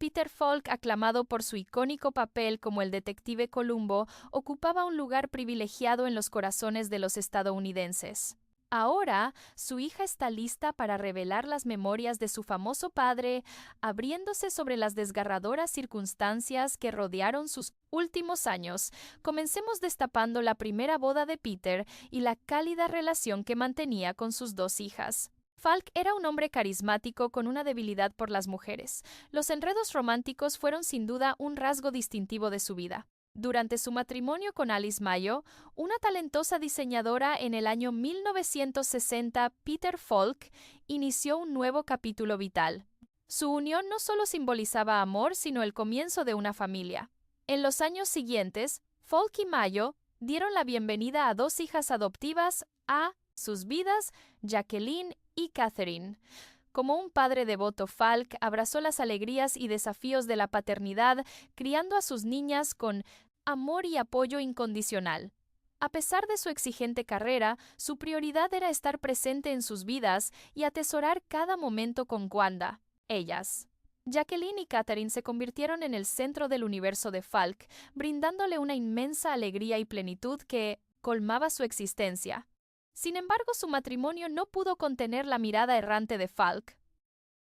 Peter Falk, aclamado por su icónico papel como el detective Columbo, ocupaba un lugar privilegiado en los corazones de los estadounidenses. Ahora, su hija está lista para revelar las memorias de su famoso padre, abriéndose sobre las desgarradoras circunstancias que rodearon sus últimos años. Comencemos destapando la primera boda de Peter y la cálida relación que mantenía con sus dos hijas. Falk era un hombre carismático con una debilidad por las mujeres. Los enredos románticos fueron sin duda un rasgo distintivo de su vida. Durante su matrimonio con Alice Mayo, una talentosa diseñadora, en el año 1960, Peter Falk inició un nuevo capítulo vital. Su unión no solo simbolizaba amor, sino el comienzo de una familia. En los años siguientes, Falk y Mayo dieron la bienvenida a dos hijas adoptivas a sus vidas, Jacqueline y Catherine. Como un padre devoto, Falk abrazó las alegrías y desafíos de la paternidad, criando a sus niñas con amor y apoyo incondicional. A pesar de su exigente carrera, su prioridad era estar presente en sus vidas y atesorar cada momento con Wanda, ellas. Jacqueline y Catherine se convirtieron en el centro del universo de Falk, brindándole una inmensa alegría y plenitud que colmaba su existencia. Sin embargo, su matrimonio no pudo contener la mirada errante de Falk.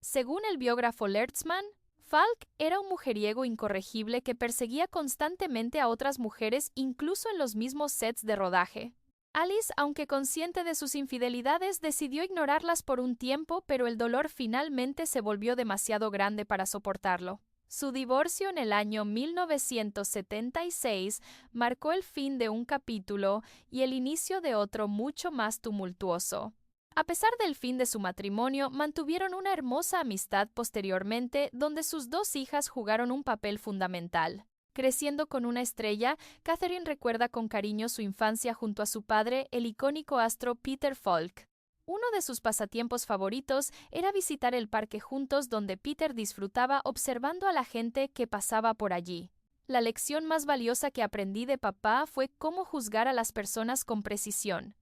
Según el biógrafo Lertzman, Falk era un mujeriego incorregible que perseguía constantemente a otras mujeres, incluso en los mismos sets de rodaje. Alice, aunque consciente de sus infidelidades, decidió ignorarlas por un tiempo, pero el dolor finalmente se volvió demasiado grande para soportarlo. Su divorcio en el año 1976 marcó el fin de un capítulo y el inicio de otro mucho más tumultuoso. A pesar del fin de su matrimonio, mantuvieron una hermosa amistad posteriormente, donde sus dos hijas jugaron un papel fundamental. Creciendo con una estrella, Catherine recuerda con cariño su infancia junto a su padre, el icónico astro Peter Falk. Uno de sus pasatiempos favoritos era visitar el parque juntos, donde Peter disfrutaba observando a la gente que pasaba por allí. La lección más valiosa que aprendí de papá fue cómo juzgar a las personas con precisión.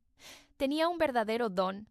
Tenía un verdadero don.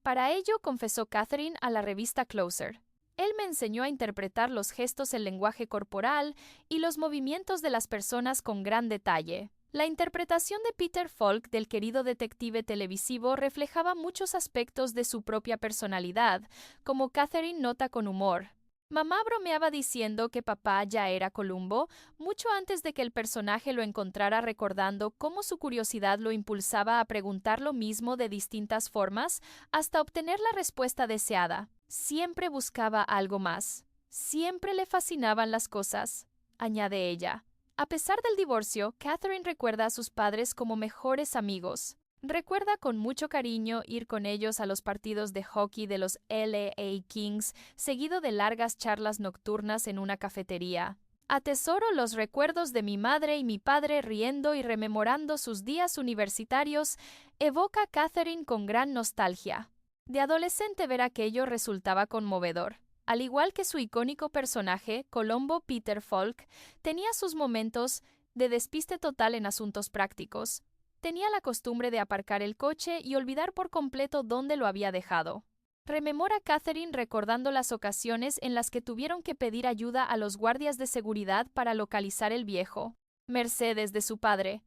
Para ello, confesó Catherine a la revista Closer. Él me enseñó a interpretar los gestos, el lenguaje corporal y los movimientos de las personas con gran detalle. La interpretación de Peter Falk del querido detective televisivo reflejaba muchos aspectos de su propia personalidad, como Catherine nota con humor. Mamá bromeaba diciendo que papá ya era Columbo, mucho antes de que el personaje lo encontrara, recordando cómo su curiosidad lo impulsaba a preguntar lo mismo de distintas formas hasta obtener la respuesta deseada. Siempre buscaba algo más. Siempre le fascinaban las cosas, añade ella. A pesar del divorcio, Catherine recuerda a sus padres como mejores amigos. Recuerda con mucho cariño ir con ellos a los partidos de hockey de los LA Kings, seguido de largas charlas nocturnas en una cafetería. Atesoro los recuerdos de mi madre y mi padre riendo y rememorando sus días universitarios, evoca Catherine con gran nostalgia. De adolescente ver aquello resultaba conmovedor. Al igual que su icónico personaje, Columbo Peter Falk, tenía sus momentos de despiste total en asuntos prácticos. Tenía la costumbre de aparcar el coche y olvidar por completo dónde lo había dejado. Rememora Catherine recordando las ocasiones en las que tuvieron que pedir ayuda a los guardias de seguridad para localizar el viejo Mercedes de su padre.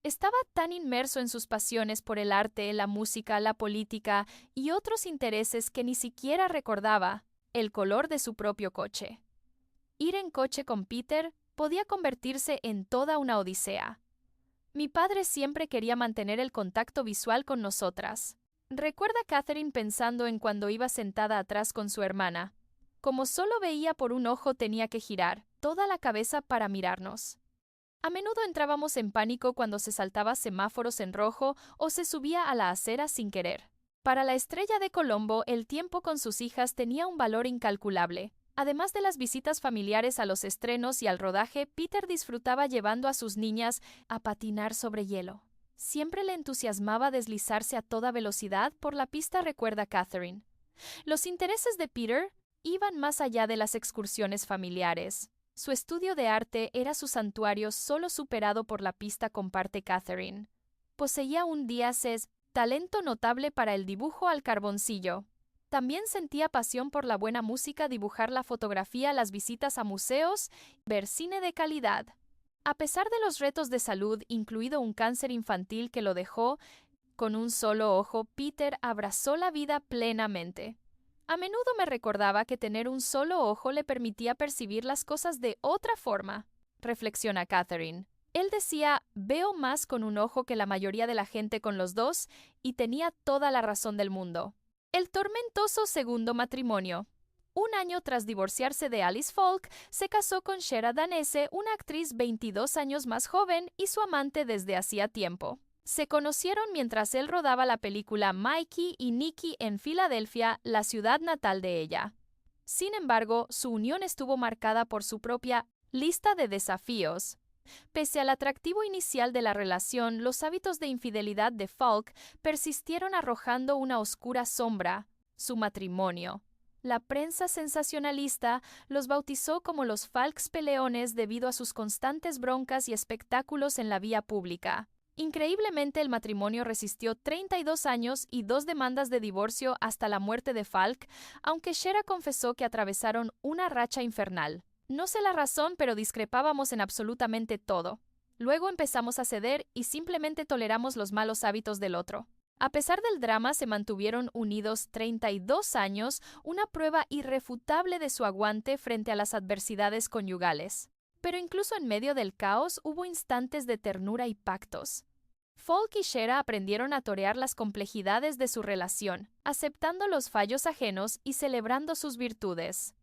Estaba tan inmerso en sus pasiones por el arte, la música, la política y otros intereses que ni siquiera recordaba el color de su propio coche. Ir en coche con Peter podía convertirse en toda una odisea. Mi padre siempre quería mantener el contacto visual con nosotras. Recuerda Catherine pensando en cuando iba sentada atrás con su hermana. Como solo veía por un ojo, tenía que girar toda la cabeza para mirarnos. A menudo entrábamos en pánico cuando se saltaba semáforos en rojo o se subía a la acera sin querer. Para la estrella de Columbo, el tiempo con sus hijas tenía un valor incalculable. Además de las visitas familiares a los estrenos y al rodaje, Peter disfrutaba llevando a sus niñas a patinar sobre hielo. Siempre le entusiasmaba deslizarse a toda velocidad por la pista, recuerda Catherine. Los intereses de Peter iban más allá de las excursiones familiares. Su estudio de arte era su santuario, solo superado por la pista, comparte Catherine. Poseía un talento notable para el dibujo al carboncillo. También sentía pasión por la buena música, dibujar la fotografía, las visitas a museos, ver cine de calidad. A pesar de los retos de salud, incluido un cáncer infantil que lo dejó con un solo ojo, Peter abrazó la vida plenamente. A menudo me recordaba que tener un solo ojo le permitía percibir las cosas de otra forma, reflexiona Catherine. Él decía, veo más con un ojo que la mayoría de la gente con los dos, y tenía toda la razón del mundo. El tormentoso segundo matrimonio. Un año tras divorciarse de Alice Falk, se casó con Shera Danese, una actriz 22 años más joven y su amante desde hacía tiempo. Se conocieron mientras él rodaba la película Mikey y Nicky en Filadelfia, la ciudad natal de ella. Sin embargo, su unión estuvo marcada por su propia lista de desafíos. Pese al atractivo inicial de la relación, los hábitos de infidelidad de Falk persistieron arrojando una oscura sombra, su matrimonio. La prensa sensacionalista los bautizó como los Falks peleones debido a sus constantes broncas y espectáculos en la vía pública. Increíblemente, el matrimonio resistió 32 años y 2 demandas de divorcio hasta la muerte de Falk, aunque Shera confesó que atravesaron una racha infernal. No sé la razón, pero discrepábamos en absolutamente todo. Luego empezamos a ceder y simplemente toleramos los malos hábitos del otro. A pesar del drama, se mantuvieron unidos 32 años, una prueba irrefutable de su aguante frente a las adversidades conyugales. Pero incluso en medio del caos hubo instantes de ternura y pactos. Falk y Shera aprendieron a torear las complejidades de su relación, aceptando los fallos ajenos y celebrando sus virtudes.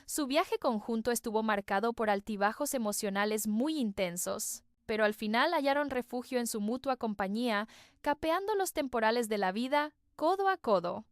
Su viaje conjunto estuvo marcado por altibajos emocionales muy intensos, pero al final hallaron refugio en su mutua compañía, capeando los temporales de la vida codo a codo.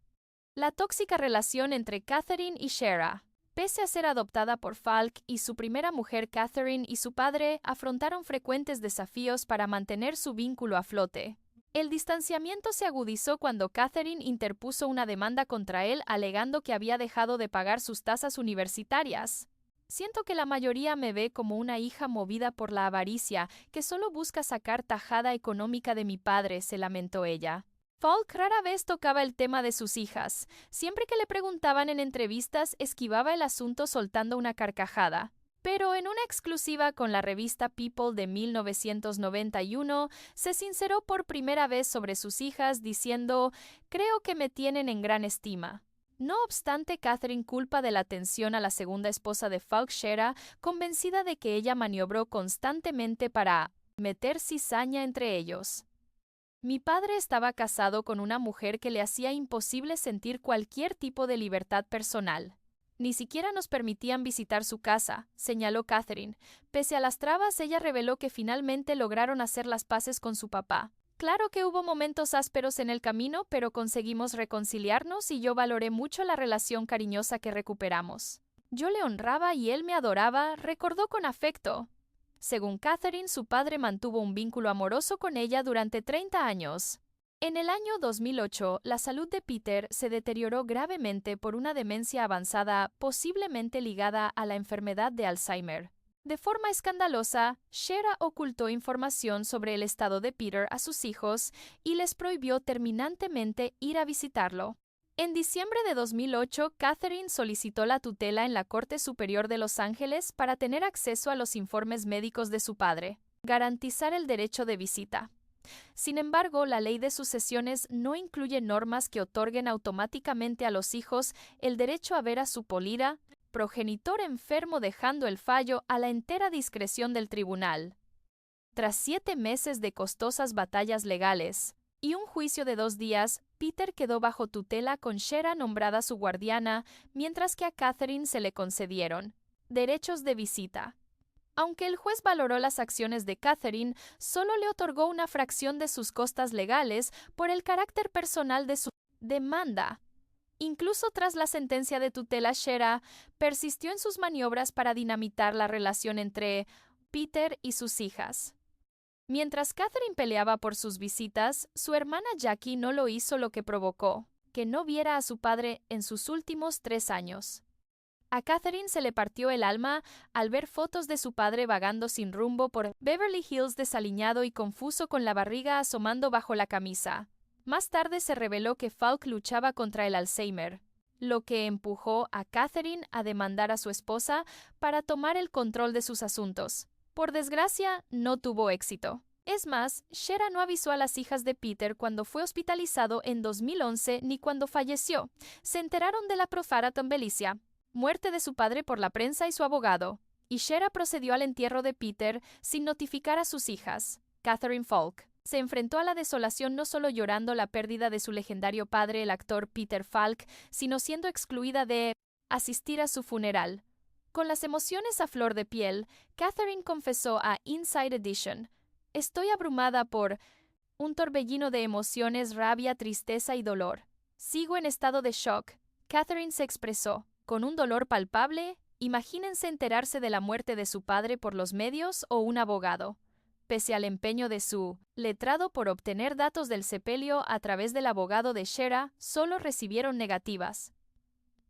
La tóxica relación entre Catherine y Shera. Pese a ser adoptada por Falk y su primera mujer Catherine y su padre afrontaron frecuentes desafíos para mantener su vínculo a flote. El distanciamiento se agudizó cuando Catherine interpuso una demanda contra él alegando que había dejado de pagar sus tasas universitarias. Siento que la mayoría me ve como una hija movida por la avaricia que solo busca sacar tajada económica de mi padre, se lamentó ella. Falk rara vez tocaba el tema de sus hijas. Siempre que le preguntaban en entrevistas, esquivaba el asunto soltando una carcajada. Pero en una exclusiva con la revista People de 1991, se sinceró por primera vez sobre sus hijas diciendo, «Creo que me tienen en gran estima». No obstante, Catherine culpa de la atención a la segunda esposa de Falk, Shera, convencida de que ella maniobró constantemente para meter cizaña entre ellos. Mi padre estaba casado con una mujer que le hacía imposible sentir cualquier tipo de libertad personal. Ni siquiera nos permitían visitar su casa, señaló Catherine. Pese a las trabas, ella reveló que finalmente lograron hacer las paces con su papá. Claro que hubo momentos ásperos en el camino, pero conseguimos reconciliarnos y yo valoré mucho la relación cariñosa que recuperamos. Yo le honraba y él me adoraba, recordó con afecto. Según Catherine, su padre mantuvo un vínculo amoroso con ella durante 30 años. En el año 2008, la salud de Peter se deterioró gravemente por una demencia avanzada, posiblemente ligada a la enfermedad de Alzheimer. De forma escandalosa, Shera ocultó información sobre el estado de Peter a sus hijos y les prohibió terminantemente ir a visitarlo. En diciembre de 2008, Catherine solicitó la tutela en la Corte Superior de Los Ángeles para tener acceso a los informes médicos de su padre, garantizar el derecho de visita. Sin embargo, la ley de sucesiones no incluye normas que otorguen automáticamente a los hijos el derecho a ver a su progenitor enfermo, dejando el fallo a la entera discreción del tribunal. Tras 7 meses de costosas batallas legales y un juicio de 2 días, Peter quedó bajo tutela con Shera nombrada su guardiana, mientras que a Catherine se le concedieron derechos de visita. Aunque el juez valoró las acciones de Catherine, solo le otorgó una fracción de sus costas legales por el carácter personal de su demanda. Incluso tras la sentencia de tutela, Shera persistió en sus maniobras para dinamitar la relación entre Peter y sus hijas. Mientras Catherine peleaba por sus visitas, su hermana Jackie no lo hizo, lo que provocó que no viera a su padre en sus últimos 3 años. A Catherine se le partió el alma al ver fotos de su padre vagando sin rumbo por Beverly Hills, desaliñado y confuso, con la barriga asomando bajo la camisa. Más tarde se reveló que Falk luchaba contra el Alzheimer. lo que empujó a Catherine a demandar a su esposa para tomar el control de sus asuntos. Por desgracia, no tuvo éxito. Es más, Shera no avisó a las hijas de Peter cuando fue hospitalizado en 2011 ni cuando falleció. Se enteraron de la profana tambelicia, muerte de su padre por la prensa y su abogado, y Shera procedió al entierro de Peter sin notificar a sus hijas. Catherine Falk se enfrentó a la desolación no solo llorando la pérdida de su legendario padre, el actor Peter Falk, sino siendo excluida de asistir a su funeral. Con las emociones a flor de piel, Catherine confesó a Inside Edition: "Estoy abrumada por un torbellino de emociones, rabia, tristeza y dolor. Sigo en estado de shock". Catherine se expresó: "Con un dolor palpable, imagínense enterarse de la muerte de su padre por los medios o un abogado". Pese al empeño de su letrado por obtener datos del sepelio a través del abogado de Shera, solo recibieron negativas.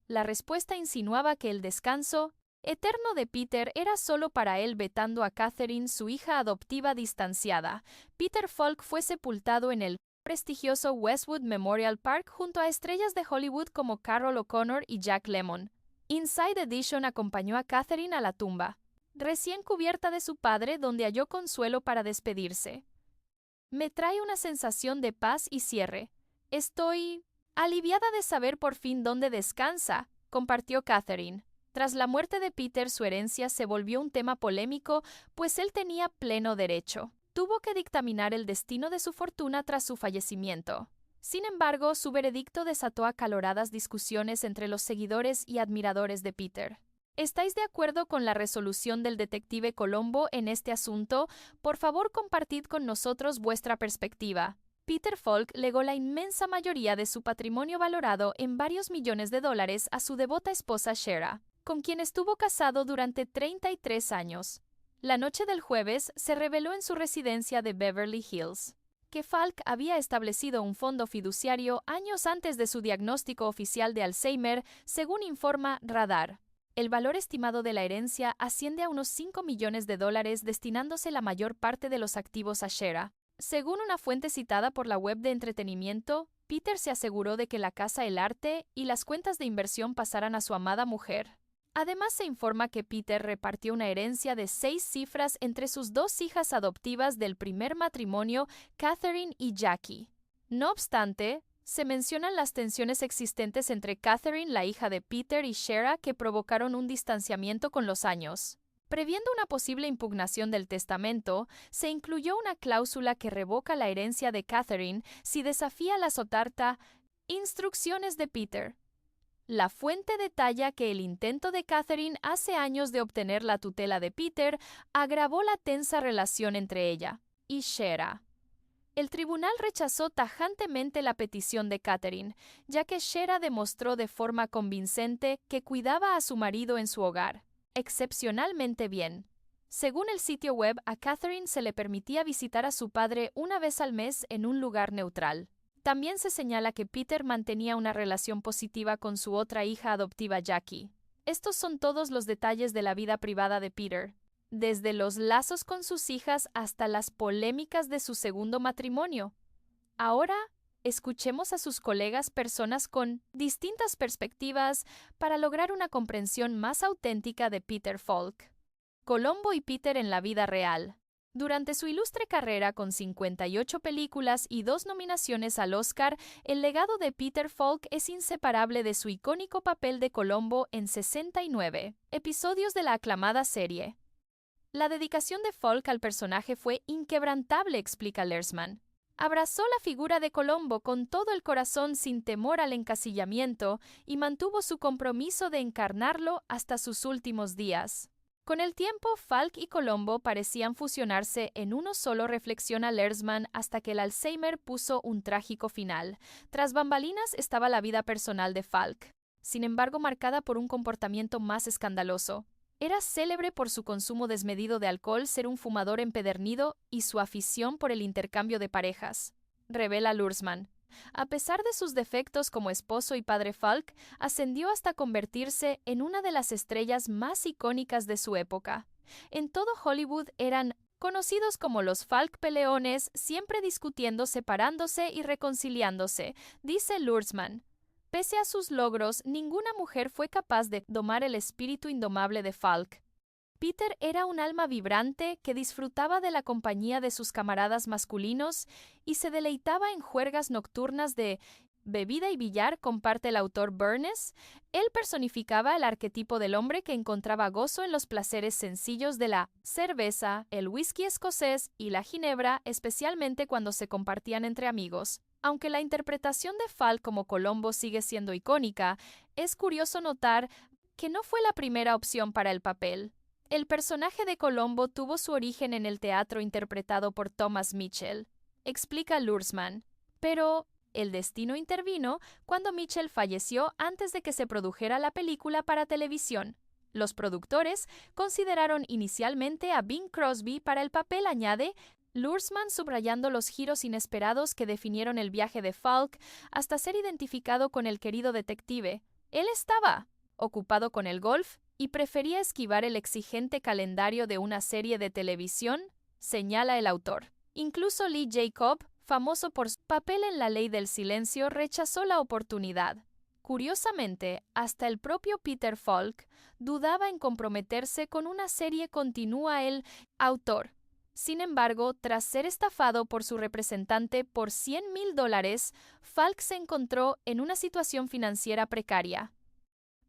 La respuesta insinuaba que el descanso eterno de Peter era solo para él, vetando a Catherine, su hija adoptiva distanciada. Peter Falk fue sepultado en el prestigioso Westwood Memorial Park junto a estrellas de Hollywood como Carroll O'Connor y Jack Lemmon. Inside Edition acompañó a Catherine a la tumba, recién cubierta de su padre, donde halló consuelo para despedirse. "Me trae una sensación de paz y cierre. Estoy aliviada de saber por fin dónde descansa", compartió Catherine. Tras la muerte de Peter, su herencia se volvió un tema polémico, pues él tenía pleno derecho. Tuvo que dictaminar el destino de su fortuna tras su fallecimiento. Sin embargo, su veredicto desató acaloradas discusiones entre los seguidores y admiradores de Peter. ¿Estáis de acuerdo con la resolución del detective Colombo en este asunto? Por favor, compartid con nosotros vuestra perspectiva. Peter Falk legó la inmensa mayoría de su patrimonio, valorado en varios millones de dólares, a su devota esposa Shera, con quien estuvo casado durante 33 años. La noche del jueves se reveló en su residencia de Beverly Hills que Falk había establecido un fondo fiduciario años antes de su diagnóstico oficial de Alzheimer, según informa Radar. El valor estimado de la herencia asciende a unos 5 millones de dólares, destinándose la mayor parte de los activos a Shera. Según una fuente citada por la web de entretenimiento, Peter se aseguró de que la casa, el arte y las cuentas de inversión pasaran a su amada mujer. Además, se informa que Peter repartió una herencia de 6 cifras entre sus 2 hijas adoptivas del primer matrimonio, Catherine y Jackie. No obstante, se mencionan las tensiones existentes entre Catherine, la hija de Peter, y Shera, que provocaron un distanciamiento con los años. Previendo una posible impugnación del testamento, se incluyó una cláusula que revoca la herencia de Catherine si desafía la sotarta instrucciones de Peter. La fuente detalla que el intento de Catherine hace años de obtener la tutela de Peter agravó la tensa relación entre ella y Shera. El tribunal rechazó tajantemente la petición de Catherine, ya que Shera demostró de forma convincente que cuidaba a su marido en su hogar excepcionalmente bien. Según el sitio web, a Catherine se le permitía visitar a su padre una vez al mes en un lugar neutral. También se señala que Peter mantenía una relación positiva con su otra hija adoptiva, Jackie. Estos son todos los detalles de la vida privada de Peter, desde los lazos con sus hijas hasta las polémicas de su segundo matrimonio. Ahora, escuchemos a sus colegas, personas con distintas perspectivas, para lograr una comprensión más auténtica de Peter Falk. Colombo y Peter en la vida real. Durante su ilustre carrera con 58 películas y 2 nominaciones al Oscar, el legado de Peter Falk es inseparable de su icónico papel de Colombo en 69 episodios de la aclamada serie. La dedicación de Falk al personaje fue inquebrantable, explica Lersman. Abrazó la figura de Colombo con todo el corazón, sin temor al encasillamiento, y mantuvo su compromiso de encarnarlo hasta sus últimos días. Con el tiempo, Falk y Colombo parecían fusionarse en uno solo, reflexiona Lersman, hasta que el Alzheimer puso un trágico final. Tras bambalinas estaba la vida personal de Falk, sin embargo marcada por un comportamiento más escandaloso. Era célebre por su consumo desmedido de alcohol, ser un fumador empedernido y su afición por el intercambio de parejas, revela Lersman. A pesar de sus defectos como esposo y padre, Falk ascendió hasta convertirse en una de las estrellas más icónicas de su época. En todo Hollywood eran conocidos como los Falk peleones, siempre discutiendo, separándose y reconciliándose, dice Lersman. Pese a sus logros, ninguna mujer fue capaz de domar el espíritu indomable de Falk. Peter era un alma vibrante que disfrutaba de la compañía de sus camaradas masculinos y se deleitaba en juergas nocturnas de bebida y billar, comparte el autor Burns. Él personificaba el arquetipo del hombre que encontraba gozo en los placeres sencillos de la cerveza, el whisky escocés y la ginebra, especialmente cuando se compartían entre amigos. Aunque la interpretación de Falk como Colombo sigue siendo icónica, es curioso notar que no fue la primera opción para el papel. El personaje de Colombo tuvo su origen en el teatro interpretado por Thomas Mitchell, explica Luhrsmann, pero el destino intervino cuando Mitchell falleció antes de que se produjera la película para televisión. Los productores consideraron inicialmente a Bing Crosby para el papel, añade Luhrsmann, subrayando los giros inesperados que definieron el viaje de Falk hasta ser identificado con el querido detective. Él estaba ocupado con el golf y prefería esquivar el exigente calendario de una serie de televisión, señala el autor. Incluso Lee Jacob, famoso por su papel en La Ley del Silencio, rechazó la oportunidad. Curiosamente, hasta el propio Peter Falk dudaba en comprometerse con una serie, continúa el autor. Sin embargo, tras ser estafado por su representante por $100,000, Falk se encontró en una situación financiera precaria.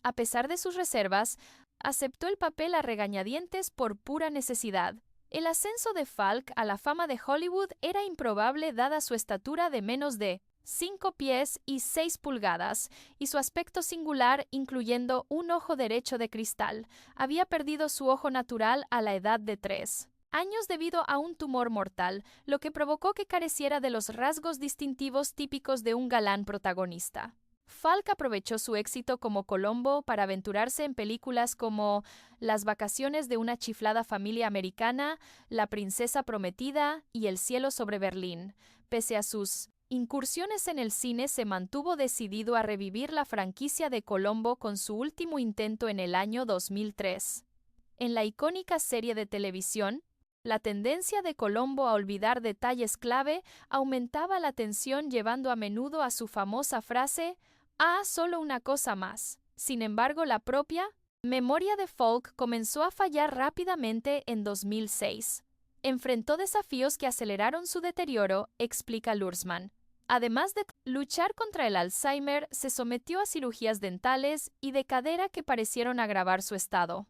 A pesar de sus reservas, aceptó el papel a regañadientes por pura necesidad. El ascenso de Falk a la fama de Hollywood era improbable dada su estatura de menos de 5 pies y 6 pulgadas, y su aspecto singular, incluyendo un ojo derecho de cristal. Había perdido su ojo natural a la edad de 3 años debido a un tumor mortal, lo que provocó que careciera de los rasgos distintivos típicos de un galán protagonista. Falk aprovechó su éxito como Colombo para aventurarse en películas como Las vacaciones de una chiflada familia americana, La princesa prometida y El cielo sobre Berlín. Pese a sus incursiones en el cine, se mantuvo decidido a revivir la franquicia de Colombo con su último intento en el año 2003. En la icónica serie de televisión, la tendencia de Colombo a olvidar detalles clave aumentaba la tensión, llevando a menudo a su famosa frase solo una cosa más. Sin embargo, la propia memoria de Falk comenzó a fallar rápidamente en 2006. Enfrentó desafíos que aceleraron su deterioro, explica Luhrsmann. Además de luchar contra el Alzheimer, se sometió a cirugías dentales y de cadera que parecieron agravar su estado.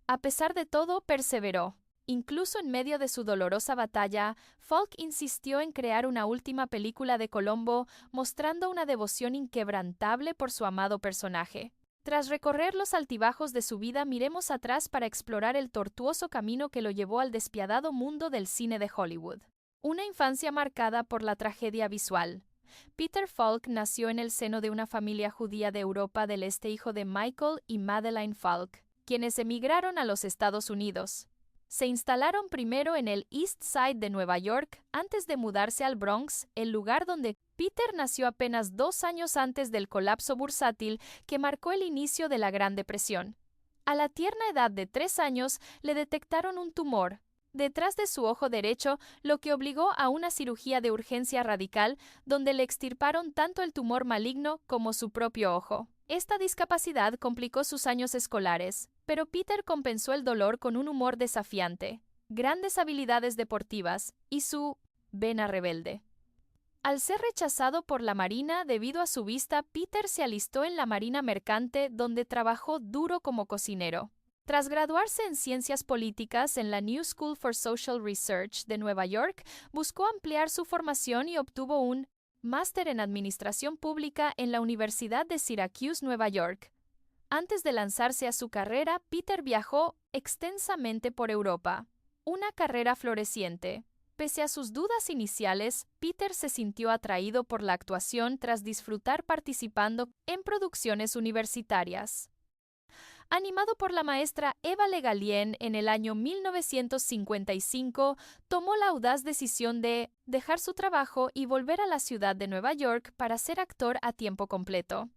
A pesar de todo, perseveró. Incluso en medio de su dolorosa batalla, Falk insistió en crear una última película de Colombo, mostrando una devoción inquebrantable por su amado personaje. Tras recorrer los altibajos de su vida, miremos atrás para explorar el tortuoso camino que lo llevó al despiadado mundo del cine de Hollywood. Una infancia marcada por la tragedia visual. Peter Falk nació en el seno de una familia judía de Europa del Este, hijo de Michael y Madeleine Falk, quienes emigraron a los Estados Unidos. Se instalaron primero en el East Side de Nueva York antes de mudarse al Bronx, el lugar donde Peter nació apenas 2 años antes del colapso bursátil que marcó el inicio de la Gran Depresión. A la tierna edad de 3 años le detectaron un tumor detrás de su ojo derecho, lo que obligó a una cirugía de urgencia radical donde le extirparon tanto el tumor maligno como su propio ojo. Esta discapacidad complicó sus años escolares, pero Peter compensó el dolor con un humor desafiante, grandes habilidades deportivas y su vena rebelde. Al ser rechazado por la Marina debido a su vista, Peter se alistó en la Marina Mercante, donde trabajó duro como cocinero. Tras graduarse en Ciencias Políticas en la New School for Social Research de Nueva York, buscó ampliar su formación y obtuvo un máster en Administración Pública en la Universidad de Syracuse, Nueva York. Antes de lanzarse a su carrera, Peter viajó extensamente por Europa, una carrera floreciente. Pese a sus dudas iniciales, Peter se sintió atraído por la actuación tras disfrutar participando en producciones universitarias. Animado por la maestra Eva Le Gallienne en el año 1955, tomó la audaz decisión de dejar su trabajo y volver a la ciudad de Nueva York para ser actor a tiempo completo.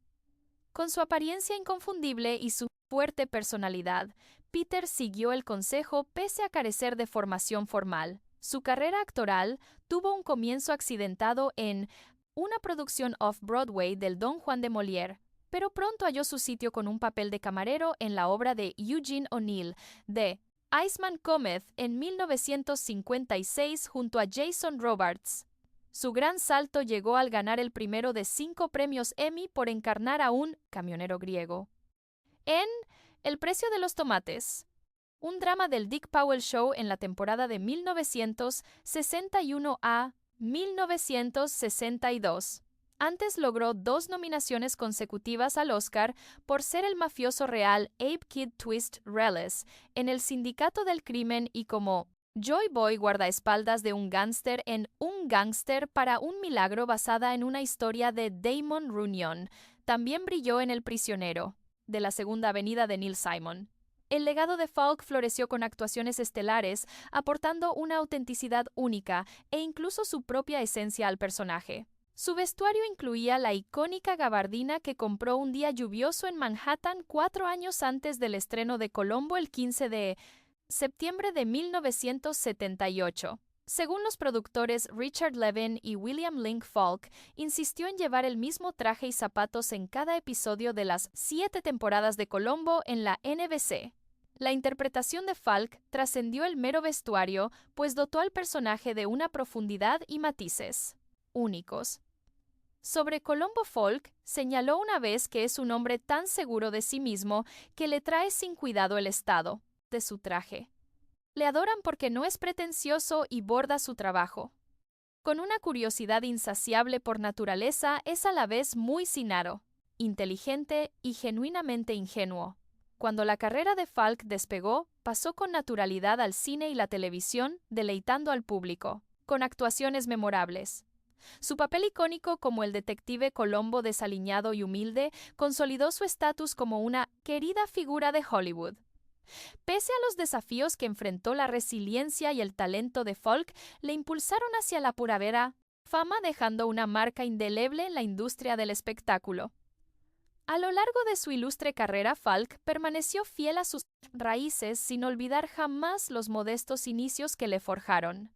Con su apariencia inconfundible y su fuerte personalidad, Peter siguió el consejo pese a carecer de formación formal. Su carrera actoral tuvo un comienzo accidentado en una producción off-Broadway del Don Juan de Molière, pero pronto halló su sitio con un papel de camarero en la obra de Eugene O'Neill, de Iceman Cometh en 1956 junto a Jason Robards. Su gran salto llegó al ganar el primero de 5 premios Emmy por encarnar a un camionero griego. En El precio de los tomates, un drama del Dick Powell Show en la temporada de 1961 a 1962. Antes logró 2 nominaciones consecutivas al Oscar por ser el mafioso real Abe Kid Twist Reles en El Sindicato del Crimen y como Joy Boy guardaespaldas de un gángster en Un gángster para un milagro basada en una historia de Damon Runyon. También brilló en El prisionero, de la Segunda Avenida de Neil Simon. El legado de Falk floreció con actuaciones estelares, aportando una autenticidad única e incluso su propia esencia al personaje. Su vestuario incluía la icónica gabardina que compró un día lluvioso en Manhattan 4 años antes del estreno de Colombo el 15 de septiembre de 1978. Según los productores Richard Levin y William Link Falk, insistió en llevar el mismo traje y zapatos en cada episodio de las 7 temporadas de Colombo en la NBC. La interpretación de Falk trascendió el mero vestuario, pues dotó al personaje de una profundidad y matices únicos. Sobre Colombo, Falk señaló una vez que es un hombre tan seguro de sí mismo que le trae sin cuidado el estado de su traje. Le adoran porque no es pretencioso y borda su trabajo. Con una curiosidad insaciable por naturaleza, es a la vez muy sincero, inteligente y genuinamente ingenuo. Cuando la carrera de Falk despegó, pasó con naturalidad al cine y la televisión, deleitando al público, con actuaciones memorables. Su papel icónico como el detective Colombo desaliñado y humilde consolidó su estatus como una querida figura de Hollywood. Pese a los desafíos que enfrentó, la resiliencia y el talento de Falk le impulsaron hacia la puradera fama, dejando una marca indeleble en la industria del espectáculo. A lo largo de su ilustre carrera, Falk permaneció fiel a sus raíces sin olvidar jamás los modestos inicios que le forjaron.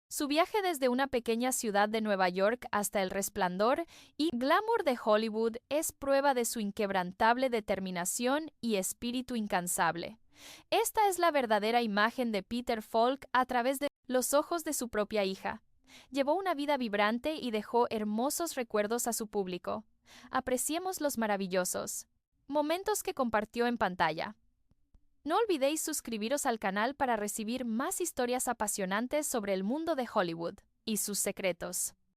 Su viaje desde una pequeña ciudad de Nueva York hasta el resplandor y glamour de Hollywood es prueba de su inquebrantable determinación y espíritu incansable. Esta es la verdadera imagen de Peter Falk a través de los ojos de su propia hija. Llevó una vida vibrante y dejó hermosos recuerdos a su público. Apreciemos los maravillosos momentos que compartió en pantalla. No olvidéis suscribiros al canal para recibir más historias apasionantes sobre el mundo de Hollywood y sus secretos.